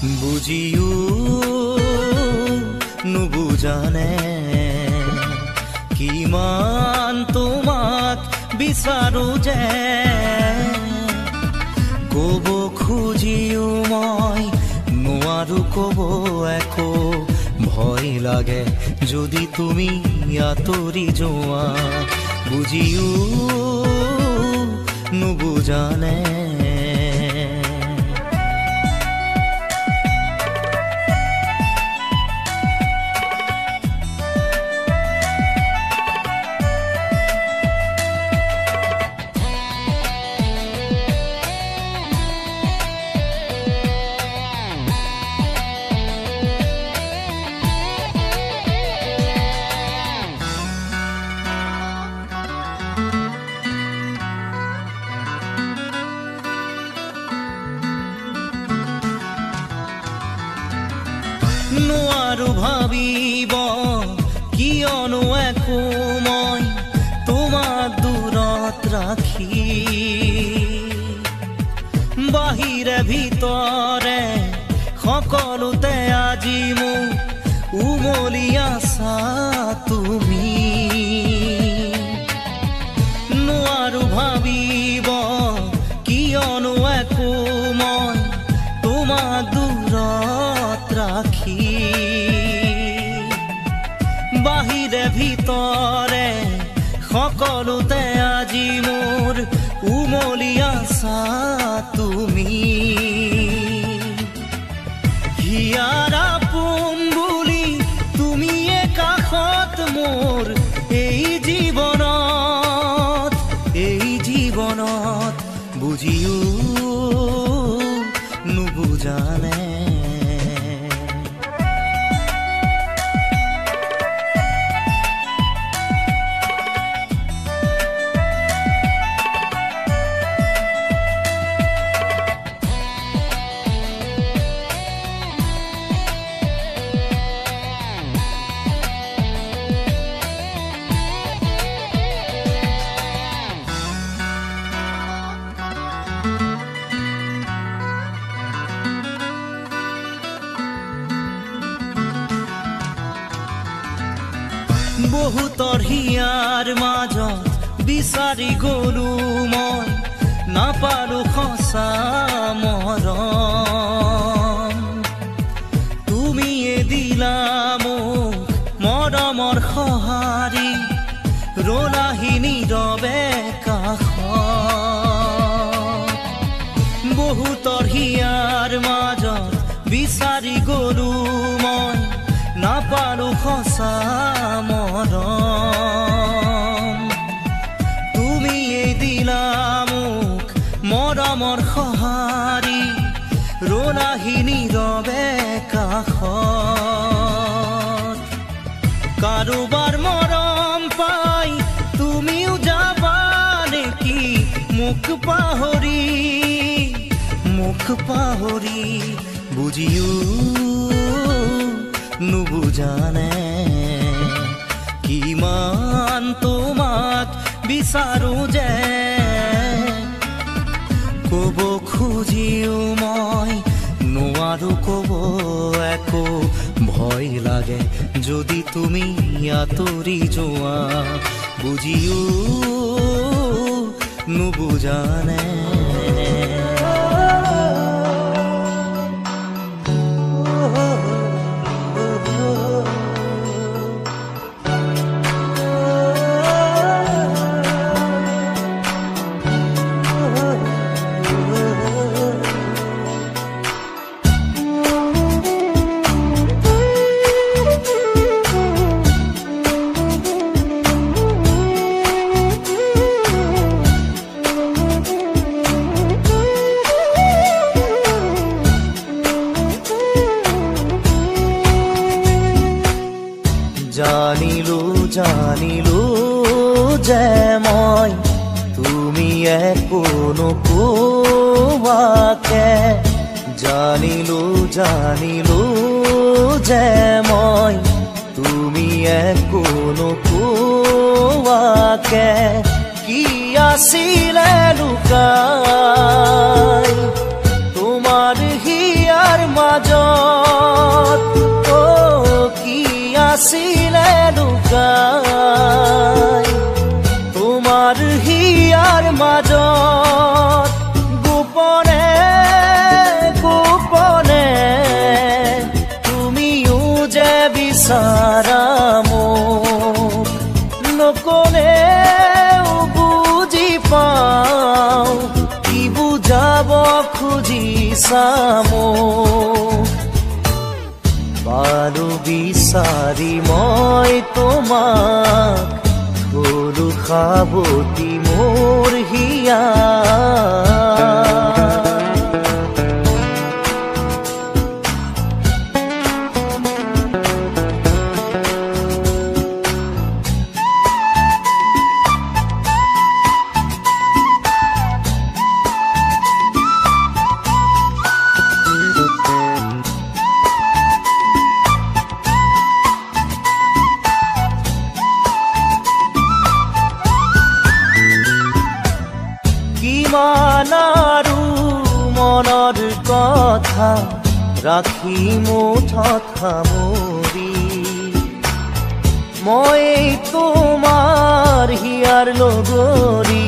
বুজিও নুবুজানে কিমান তোমাক বিচাৰো যে কব খুজিও মই নোৱাৰো কব একো ভয় লাগে যদি তুমি আঁতৰি যোৱা বুজিও নুবুজানে নোৱাৰো ভাবিব কিয়নো একো মই তোমাক দূৰত ৰাখি বাহিৰে ভিতৰে সকলোতে আজি মোক উমলি আছা তুমি নোৱাৰো ভাবিব কিয়নো একো মই তোমাক দূৰত ৰাখি বাহিৰে ভিতৰে সকলোতে আজি মোৰ উমলি আছা তুমি হিয়াৰা পোন বুলি তুমিয়ে কাষত মোৰ এই জীৱনত বুজিও নুবুজানে বহুতৰ হিয়াৰ মাজত বিচাৰি গলো মই নাপালো সঁচা মৰম তুমিয়ে দিলা মোক মৰমৰ সঁহাৰি ৰলাহি নীৰৱে কাষত বহুতৰ হিয়াৰ মাজত বিচাৰি গলো মই নাপালো সঁচা মৰম তুমিয়ে দিলা মোক মৰমৰ সঁহাৰি ৰলাহি নীৰৱে কাষত কাৰোবাৰ মৰম পাই তুমিও যাবা নেকি মুখ পাহৰি বুজিও নুবুজানে কিমান তোমাক বিচাৰো যে কব খুজিও মই নোৱাৰো কব একো ভয় লাগে যদি তুমি আঁতৰি যোৱা বুজিও নুবুজানে জানিলো যে মই তুমি একো নোকোৱাকে জানিলো যে মই তুমি একো নোকোৱাকে কি আছিলে লুকাই তোমাৰ তোমাৰ হিয়াৰ মাজত কি আছিলে লুকাই তোমাৰ হিয়াৰ মাজত গোপনে গোপনে তুমিও যে বিচাৰা মোক নকলেও বুজি পাওঁ কি বুজাব খুজিছা মোক পালো বিচাৰি মই তোমাক গলো সাৱতি মোৰ হিয়া কিমান আৰু মনৰ কথা ৰাখি মুঠত সামৰি মই তোমাৰ হিয়াৰ লগৰী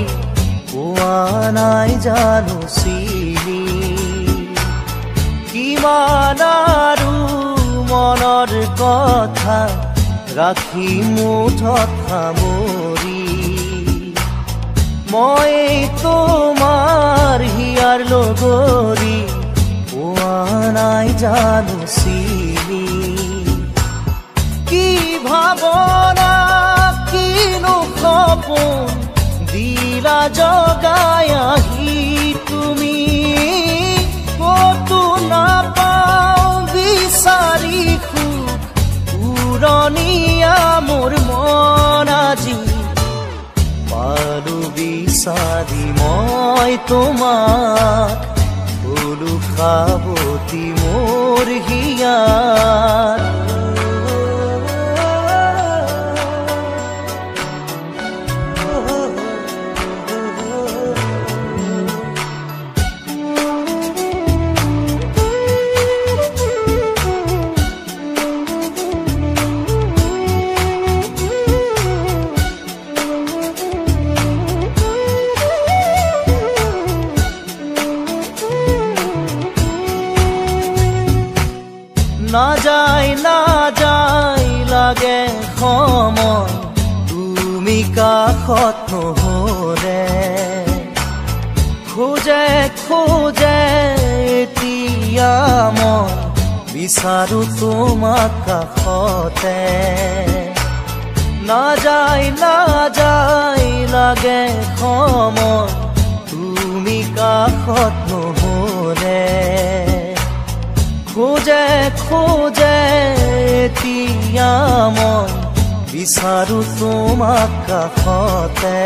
পোৱা নাই জানো চিনি কিমান আৰু মনৰ কথা ৰাখি মুঠত সামৰি মই তোমাৰ হিয়াৰ লগৰী পোৱা নাই জানো চিনি কি ভাৱনা কিনো সপোন দিলা জগাই আহি তুমি কতো নাপাওঁ বিচাৰি সুখ উৰণীয়া মোৰ মন আজি পালো বিচাৰি মই তোমাক গলো সাৱতি মোৰ হিয়াৰ নাযায় নাযায় লাগে সময় তুমি কাষত নহলে খোজে খোজে এতিয়া মই বিচাৰো তোমাক কাষতে নাযায় নাযায় লাগে সময় তুমি কাষত নহলে খোজে খোজে এতিয়া মই বিচাৰো তোমাক কাষতে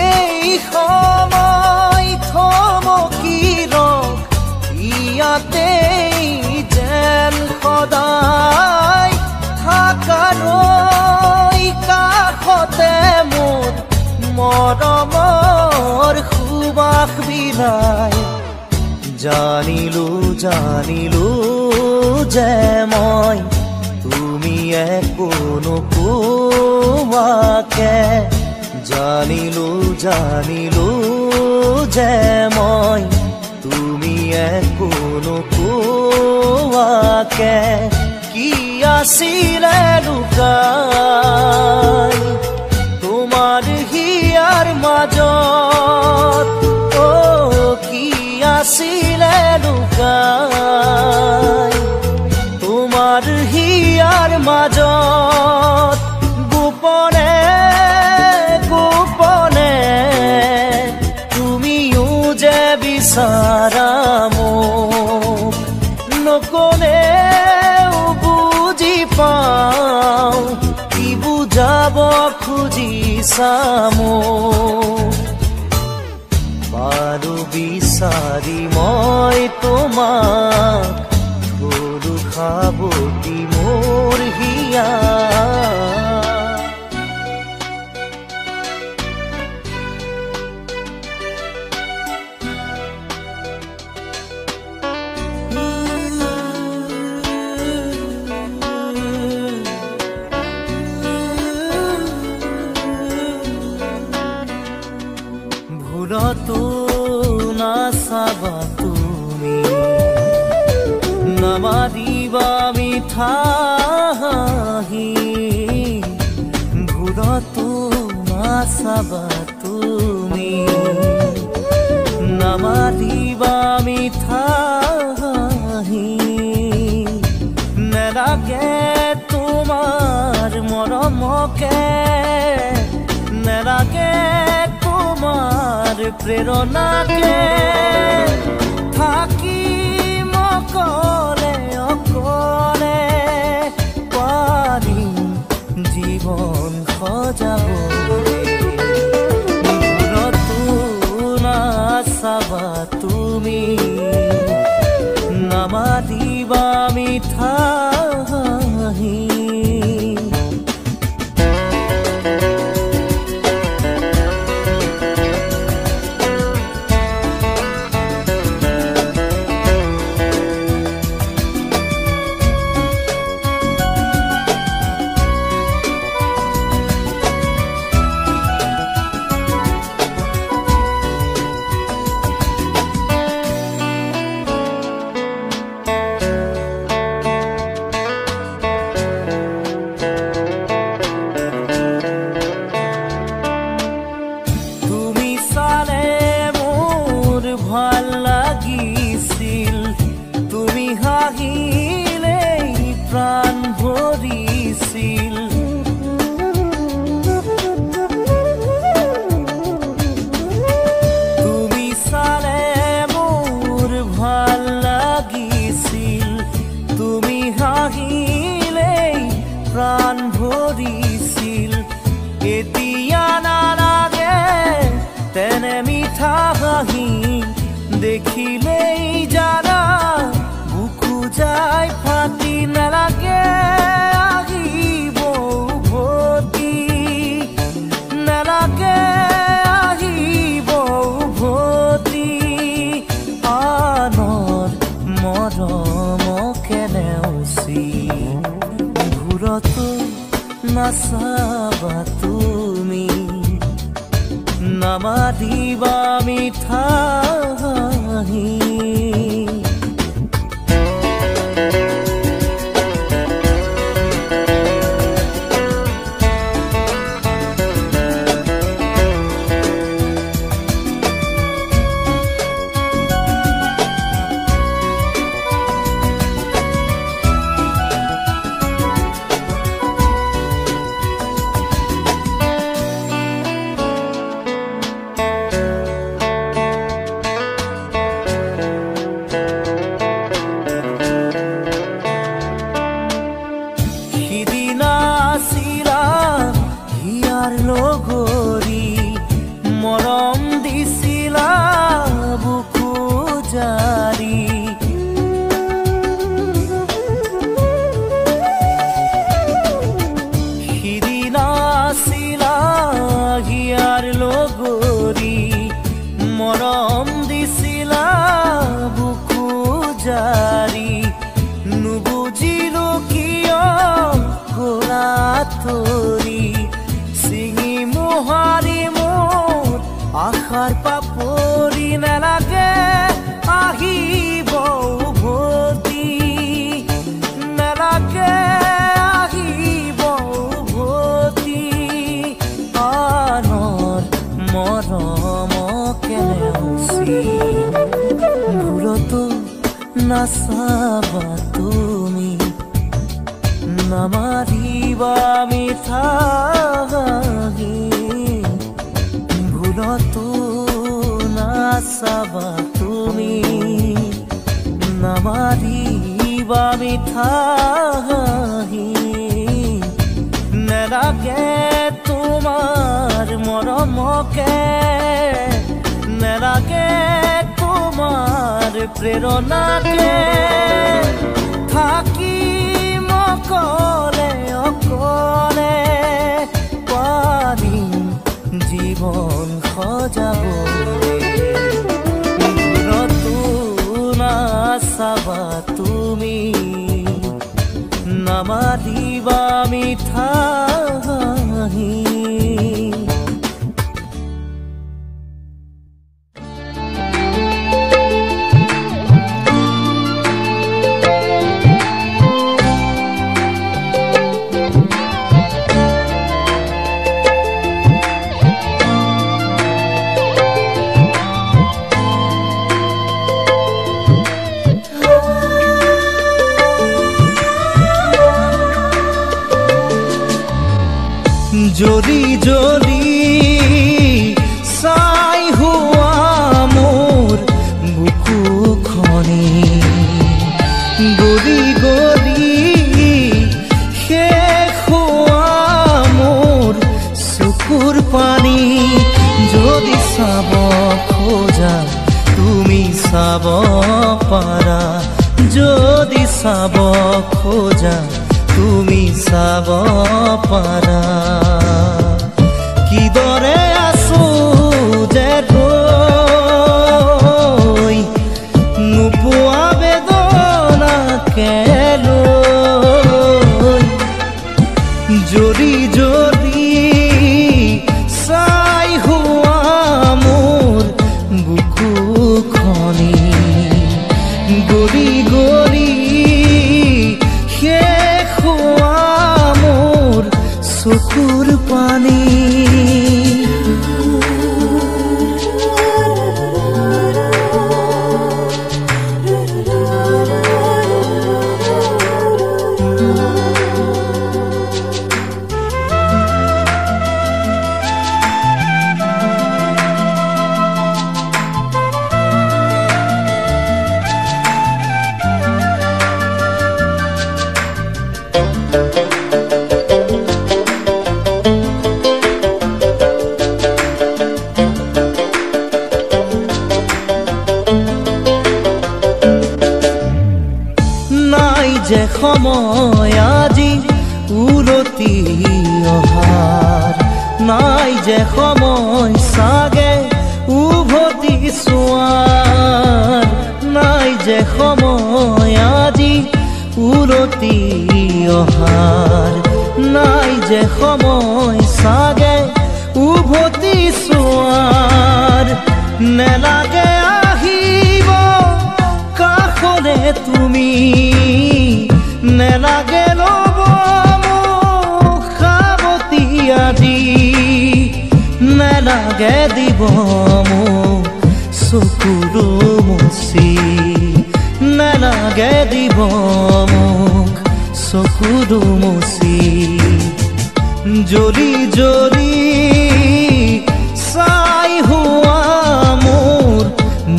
এই সময় থমকি ৰখ ইয়াতেই যেন সদায় থাকালৈ কাষতে মোৰ মৰমৰ সুবাস বিলাই জানিলো জানিলো যে মই তুমি একো নোকোৱাকে জানিলো জানিলো যে মই তুমি একো নোকোৱাকে কি আছিলে লুকাই তোমাৰ হিয়াৰ মাজত আছিলে লুকাই তোমাৰ হিয়াৰ মাজত গোপনে গোপনে তুমিও যে বিচাৰা মোক নকলেও বুজি পাওঁ কি বুজাব খুজিছা মোক পালো বিচাৰি মই তোমাক গলো সাৱতি মোৰ হিয়া মিঠা হাঁহি ভুলতো নাচাবা তুমি নামাৰিবা মিঠা হাঁহি নেলাগে তোমাৰ মৰমকে নেলাগে তোমাৰ প্ৰেৰণাকে থাকিম অকলে অকলে পাৰিম জীৱন সজাবলৈ ভুলতো নাচাবা তুমি নামাৰিবা মিঠা হাঁহি ভাল লাগিছিল তুমি হাঁহিলেই প্ৰাণ ভৰিছিল তুমি চালে মোৰ ভাল লাগিছিল তুমি হাঁহিলেই প্ৰাণ ভৰিছিল এতিয়া নালাগে তেনে মিঠা হাঁহি দেখিলেই জানা বুকু যায় ফাটি নালাগে আহিব উভতি নালাগে আহিব উভতি আনৰ মৰমকে নেওচি ঘূৰতো নাচাবা তুমি নামাৰিবা মিঠা হাঁহি লগৰী মৰম দিছিলা বুকু জাৰি সিদিনা আছিলা হিয়াৰ লগৰী মৰম দিছিলা বুকু জাৰি নুবুজিলো কিয় গলা তৰি চিঙি মোহাৰি মোৰ আশাৰ পাপৰি নালাগে আহিব উভতি নালাগে আহিব উভতি আনৰ মৰমকে নেওচি ভুলতো নাচাবা তুমি নামাৰিবা মিঠা হাঁহি ভুলতো নাচাবা তুমি নামাৰিবা মিঠা হাঁহি নেলাগে তোমাৰ মৰমকে নেলাগে তোমাৰ প্ৰেৰণাকে থাকিম অকলে অকলে পাৰিম জীৱন সজাবলৈ ভুলতো নাচাবা তুমি নামাৰিবা মিঠা হাঁহি জ্বলি জ্বলি ছাই হোৱা মোৰ বুকুখনি গলি গলি শেষ হোৱা মোৰ চকুৰ পানী যদি চাব খোজা তুমি চাব পাৰা যদি চাব খোজা তুমি চাব পাৰা কিদৰে আছো যে তই নোপোৱা বেদনাকে লৈ জ্বলি জ্বলি ছাই হোৱা মোৰ বুকুখনি গলি গলি শেষ হোৱা মোৰ চকুৰ পানী যে সময় আজি উলটি অহাৰ নাই যে সময় চাগে উভতি চোৱাৰ নাই যে সময় আজি উলটি অহাৰ নাই যে সময় চাগে উভতি চোৱাৰ নেলাগে আহিব কাষলে তুমি নেলাগে ল'ব মোক সাৱতি আজি নেলাগে দিব মোক চকুৰো মুচি নেলাগে দিব মোক চকুৰো মুচি জ্বলি জ্বলি ছাই হোৱা মোৰ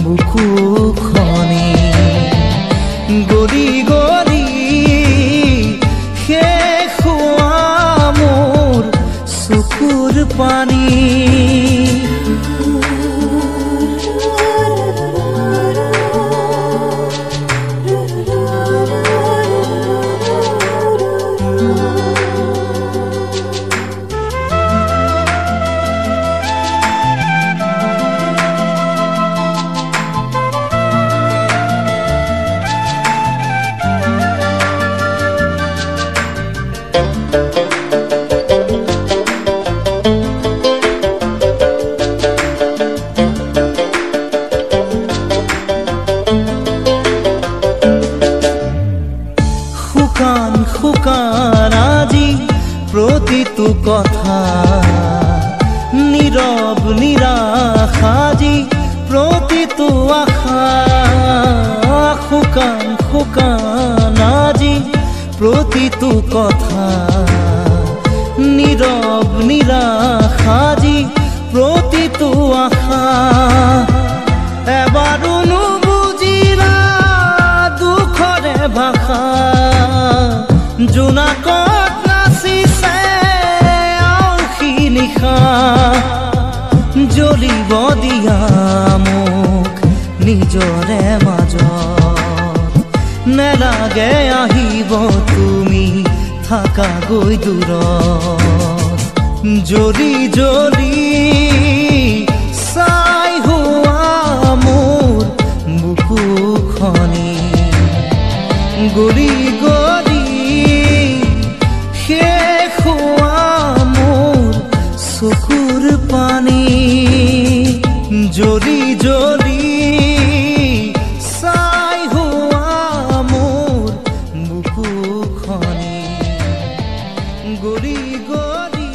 বুকুখনি গলি গলি শেষ হোৱা মোৰ চকুৰ পানী শুকান আজি প্ৰতিটো কথা নীৰৱ নিৰাশ আজি প্ৰতিটো আশা শুকান শুকান আজি প্ৰতিটো কথা নীৰৱ নিৰাশ আজি প্ৰতিটো আশা এবাৰো নুবুজিলা দুখৰে ভাষা জোনাকত নাচিছে আউসী নিশা জ্বলিব দিয়া মোক নিজৰে মাজত নেলাগে আহিব তুমি থাকা গৈ দূৰত জ্বলি জ্বলি ছাই হোৱা মোৰ বুকুখনি গলি গলি শেষ হোৱা মোৰ চকুৰ পানী জ্বলি জ্বলি ছাই হোৱা মোৰ বুকুখনি গলি গলি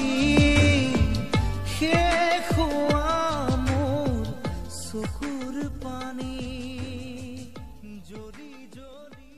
শেষ হোৱা মোৰ চকুৰ পানী জ্বলি জ্বলি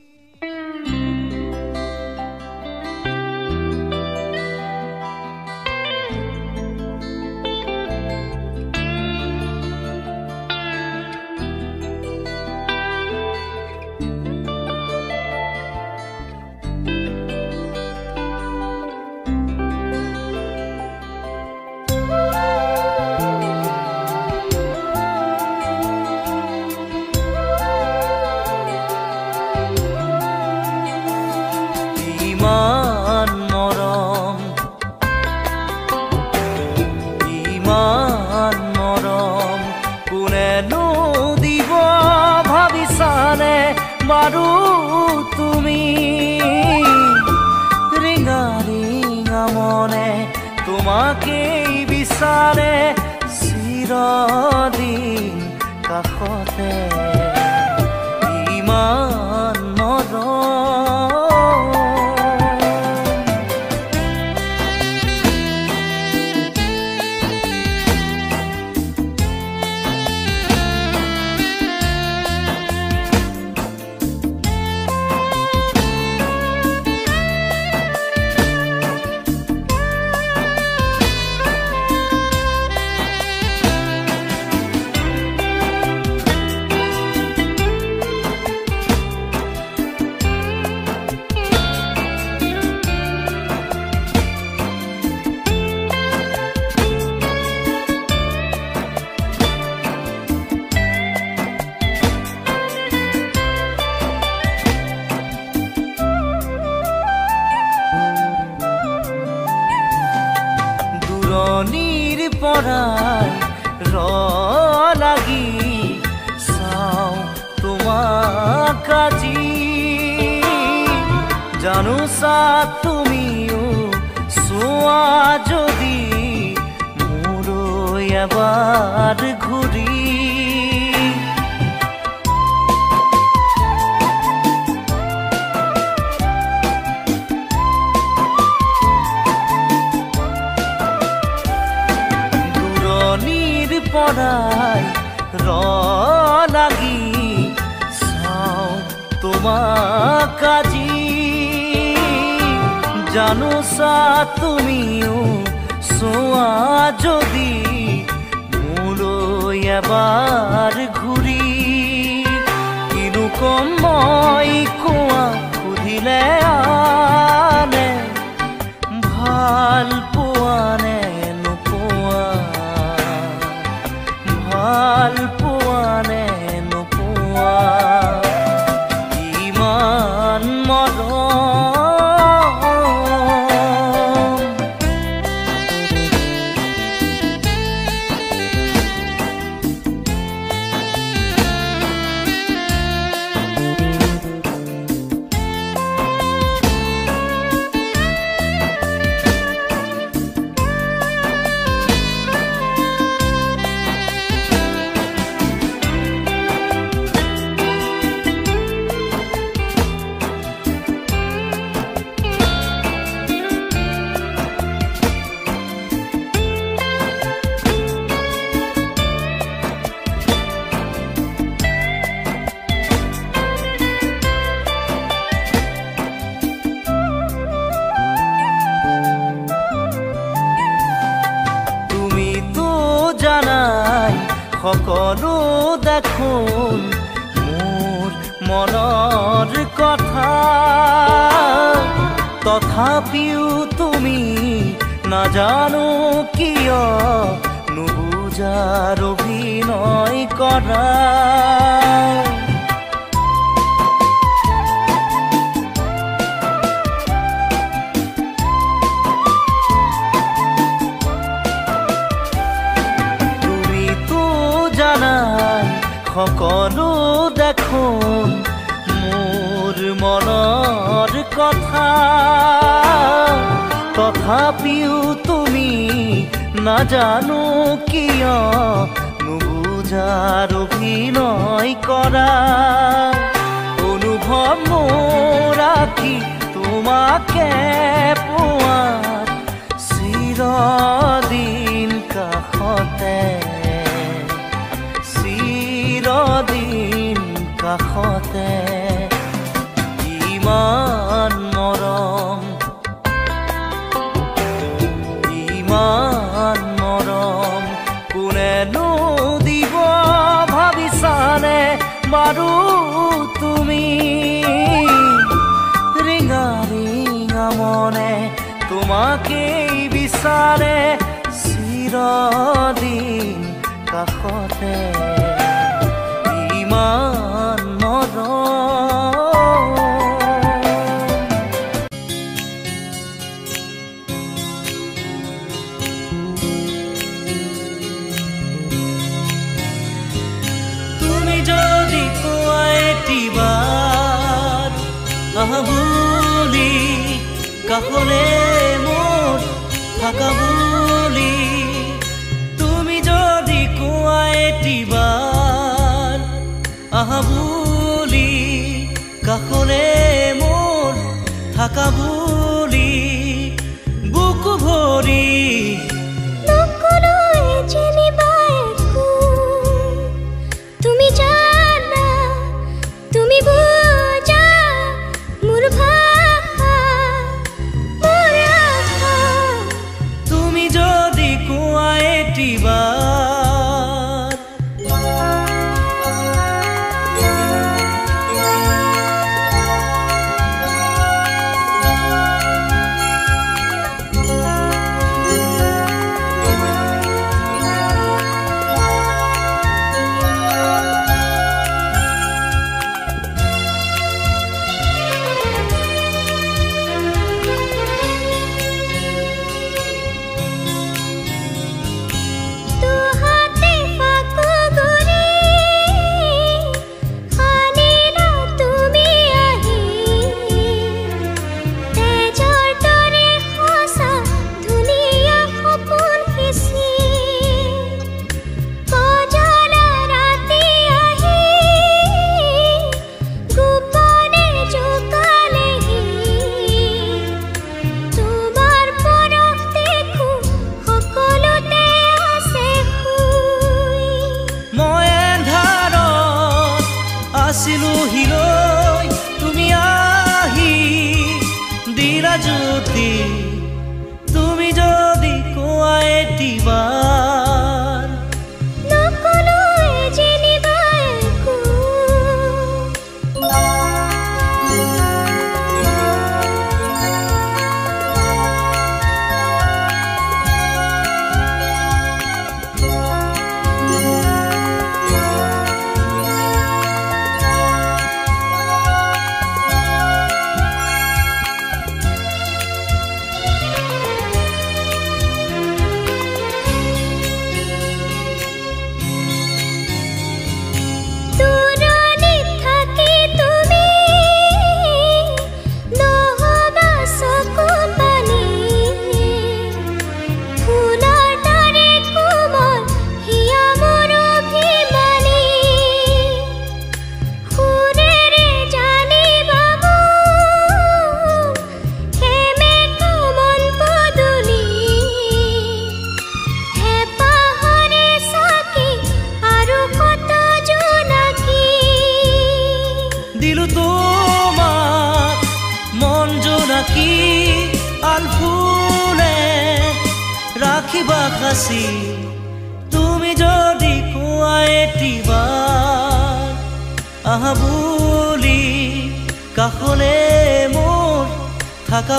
তোমাকেই বিচাৰে চিৰদিন কাষতে ইমান দূৰণিৰ পৰাই লাগি চাওঁ তোমাক আজি জানোছা তুমিও চোৱা যদি মোলৈ এবাৰ ঘূৰি পৰাই লাগি চাওঁ তোমাক আজি জানোছা তুমিও চোৱা যদি মোলৈ এবাৰ ঘূৰি কিনো কম মই কোৱা সুধিলে আনে ভাল পোৱা নে নোপোৱা ভাল পোৱা নে নোপোৱা ইমান মৰম সকলো দেখোন মোৰ মনৰ কথা তথাপিও তুমি নাজানো কিয় নুবুজাৰ অভিনয় কৰা সকলো দেখোন মোৰ মনৰ কথা তথাপিও তুমি নাজানো কিয় নুবুজাৰ অভিনয় কৰা অনুভৱ মোৰ আঁকি তোমাকে পোৱাত চিৰদিন কাষতে চিৰদিন কাষতে ইমান মৰম ইমান মৰম কোনেনো দিব ভাবিছানে বাৰু তুমি ৰিঙা ৰিঙা মনে তোমাকেই বিচাৰে চিৰদিন কাষতে ইমান মৰম তুমি যদি কোৱা এটিবাৰ আহা বুলি কাষলে মোৰ থাকা কৰি তুমি আহি দিলা জ্যোতি তুমি যদি কোৱা এটিবাৰ নকলৈ যেনিবা একো দিলো তোমাক মন জোনাকি আলফুলে ৰাখিবা খাচি তুমি যদি কোৱা এটিবাৰ আহা বুলি কাষলে মোৰ থাকা